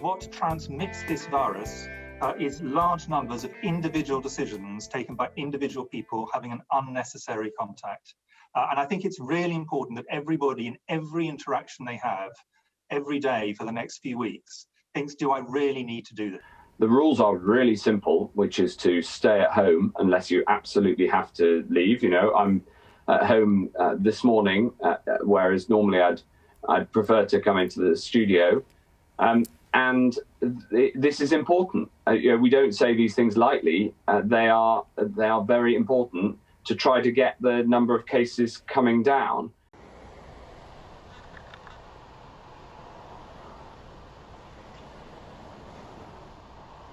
what transmits this virus is large numbers of individual decisions taken by individual people having an unnecessary contact. And I think it's really important that everybody in every interaction they have every day for the next few weeks thinks, do I really need to do this? The rules are really simple, which is to stay at home unless you absolutely have to leave. You know, I'm at home this morning, whereas normally I'd prefer to come into the studio. And this is important. You know, we don't say these things lightly. They are very important to try to get the number of cases coming down.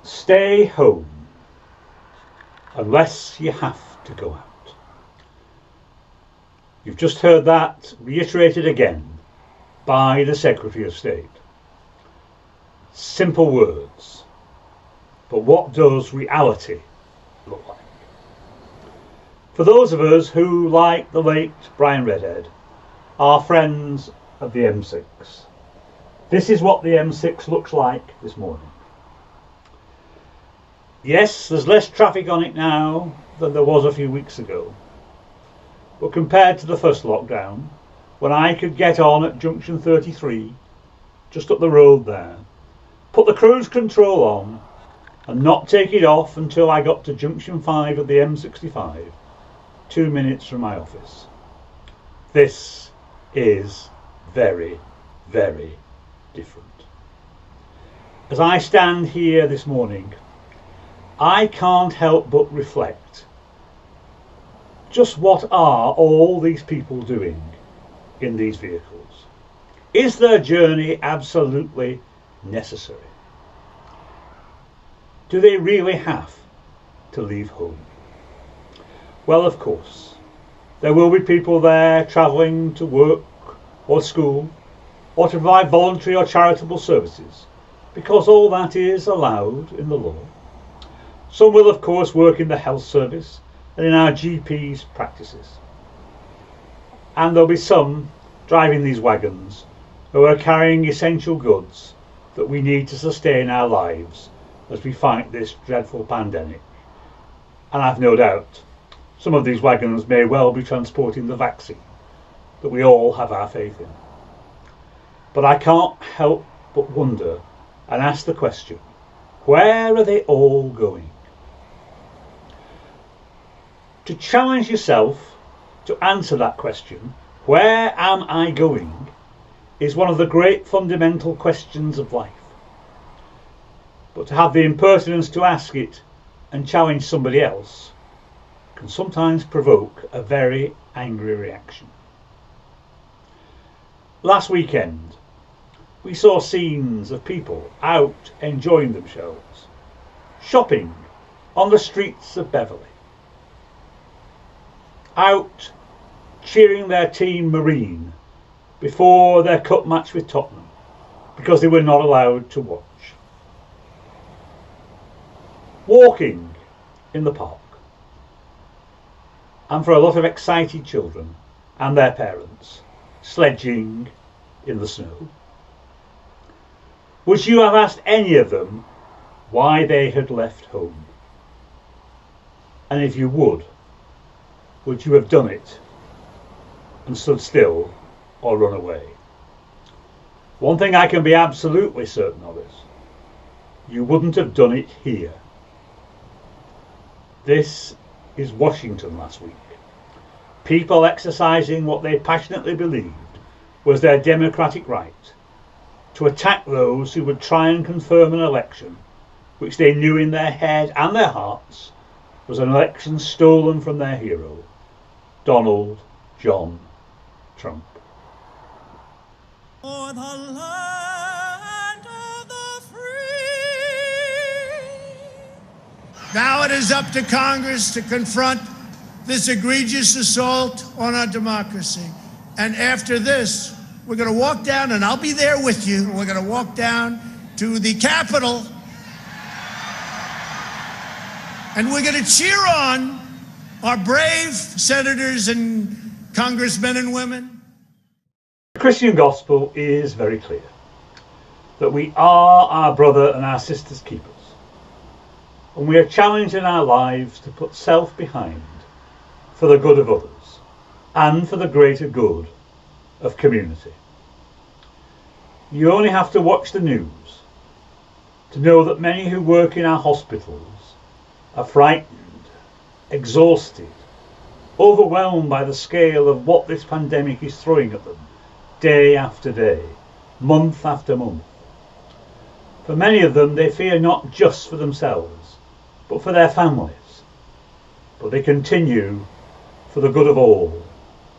Stay home unless you have to go out. You've just heard that reiterated again by the Secretary of State. Simple words, but what does reality look like? For those of us who, like the late Brian Redhead, are friends of the M6, this is what the M6 looks like this morning. Yes, there's less traffic on it now than there was a few weeks ago, but compared to the first lockdown, when I could get on at junction 33, just up the road there, put the cruise control on and not take it off until I got to junction 5 of the M65, 2 minutes from my office. This is very, very different. As I stand here this morning, I can't help but reflect, just what are all these people doing in these vehicles? Is their journey absolutely necessary? Do they really have to leave home? Well, of course, there will be people there travelling to work or school or to provide voluntary or charitable services, because all that is allowed in the law. Some will, of course, work in the health service and in our GP's practices. And there'll be some driving these wagons who are carrying essential goods that we need to sustain our lives as we fight this dreadful pandemic. And I've no doubt some of these wagons may well be transporting the vaccine that we all have our faith in. But I can't help but wonder and ask the question, where are they all going? To challenge yourself to answer that question, where am I going, is one of the great fundamental questions of life. But to have the impertinence to ask it and challenge somebody else can sometimes provoke a very angry reaction. Last weekend, we saw scenes of people out enjoying themselves, shopping on the streets of Beverley, out cheering their team Marine before their cup match with Tottenham because they were not allowed to watch, walking in the park, and for a lot of excited children and their parents, sledging in the snow. Would you have asked any of them why they had left home? And if you would you have done it and stood still or run away? One thing I can be absolutely certain of is, you wouldn't have done it here. This is Washington last week. People exercising what they passionately believed was their democratic right to attack those who would try and confirm an election which they knew in their head and their hearts was an election stolen from their hero, Donald John Trump. For the land of the free. Now it is up to Congress to confront this egregious assault on our democracy. And after this, we're going to walk down, and I'll be there with you. We're going to walk down to the Capitol, and we're going to cheer on our brave senators and congressmen and women. The Christian gospel is very clear. that we are our brother and our sister's keepers. And we are challenged in our lives to put self behind for the good of others and for the greater good of community. You only have to watch the news to know that many who work in our hospitals are frightened, exhausted, overwhelmed by the scale of what this pandemic is throwing at them day after day, month after month. For many of them, they fear not just for themselves, but for their families. But they continue for the good of all,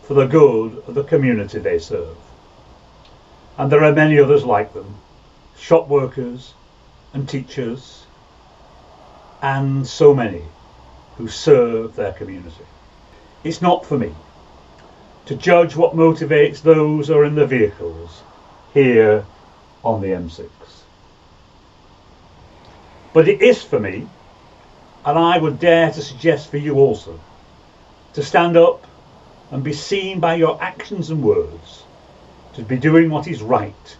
for the good of the community they serve. And there are many others like them, shop workers and teachers, and so many who serve their community. It's not for me to judge what motivates those who are in the vehicles here on the M6. But it is for me, and I would dare to suggest for you also, to stand up and be seen by your actions and words to be doing what is right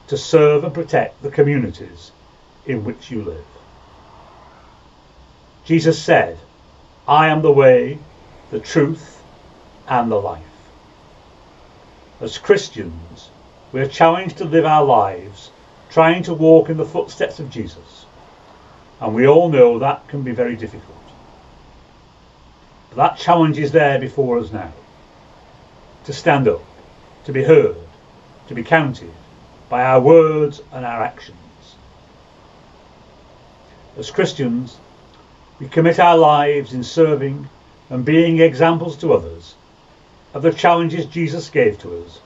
to serve and protect the communities in which you live. Jesus said, "I am the way, the truth, and the life." As Christians, we are challenged to live our lives trying to walk in the footsteps of Jesus. And we all know that can be very difficult. But that challenge is there before us now. To stand up, to be heard, to be counted by our words and our actions. As Christians, we commit our lives in serving and being examples to others of the challenges Jesus gave to us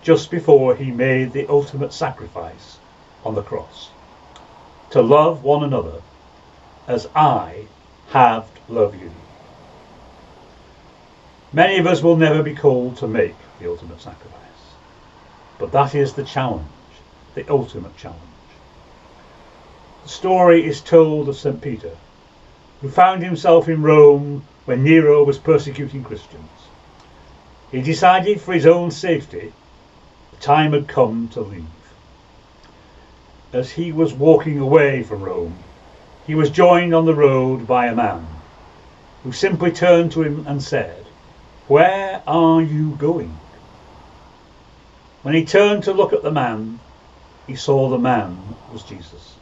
just before he made the ultimate sacrifice on the cross. To love one another as I have loved you. Many of us will never be called to make the ultimate sacrifice. But that is the challenge, the ultimate challenge. The story is told of St. Peter, who found himself in Rome when Nero was persecuting Christians. He decided for his own safety the time had come to leave. As he was walking away from Rome, he was joined on the road by a man who simply turned to him and said, "Where are you going?" When he turned to look at the man, he saw the man was Jesus.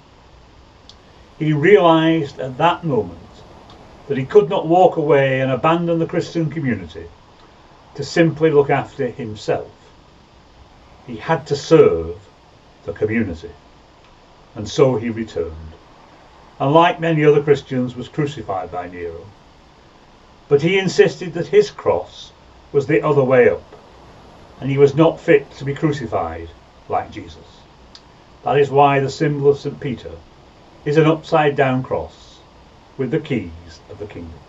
He realized at that moment that he could not walk away and abandon the Christian community to simply look after himself. He had to serve the community. And so he returned, and like many other Christians was crucified by Nero. But he insisted that his cross was the other way up, and he was not fit to be crucified like Jesus. That is why the symbol of St. Peter is an upside down cross with the keys of the kingdom.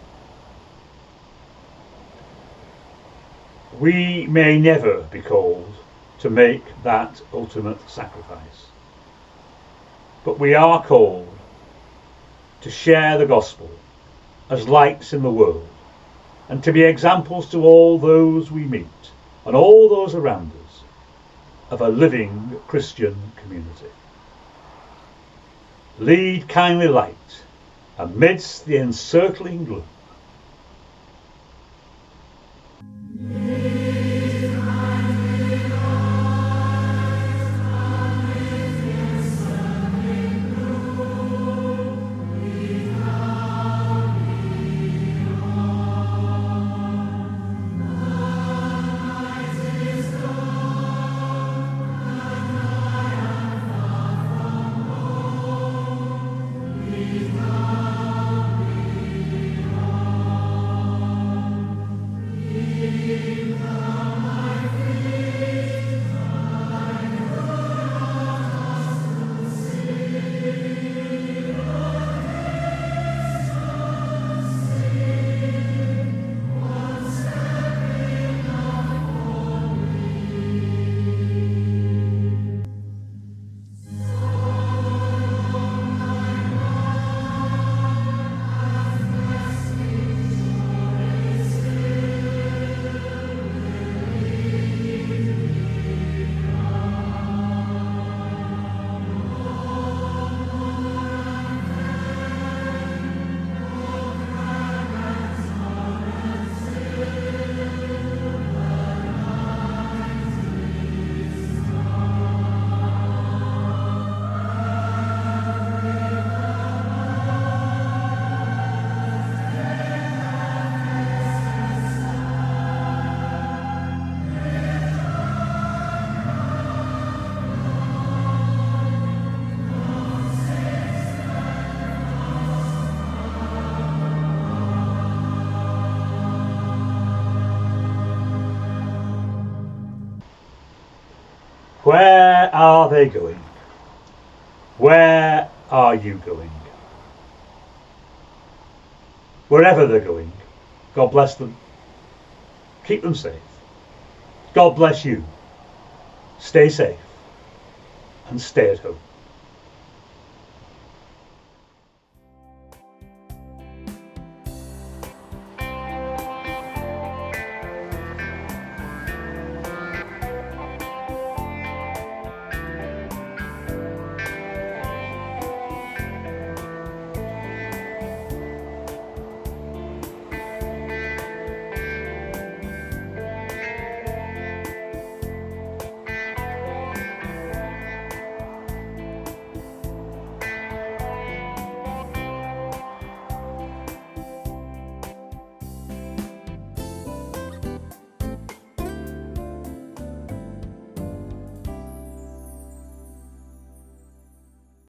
We may never be called to make that ultimate sacrifice, but we are called to share the gospel as lights in the world and to be examples to all those we meet and all those around us of a living Christian community. Lead kindly light amidst the encircling gloom. Where are they going? Where are you going? Wherever they're going, God bless them. Keep them safe. God bless you. Stay safe and stay at home.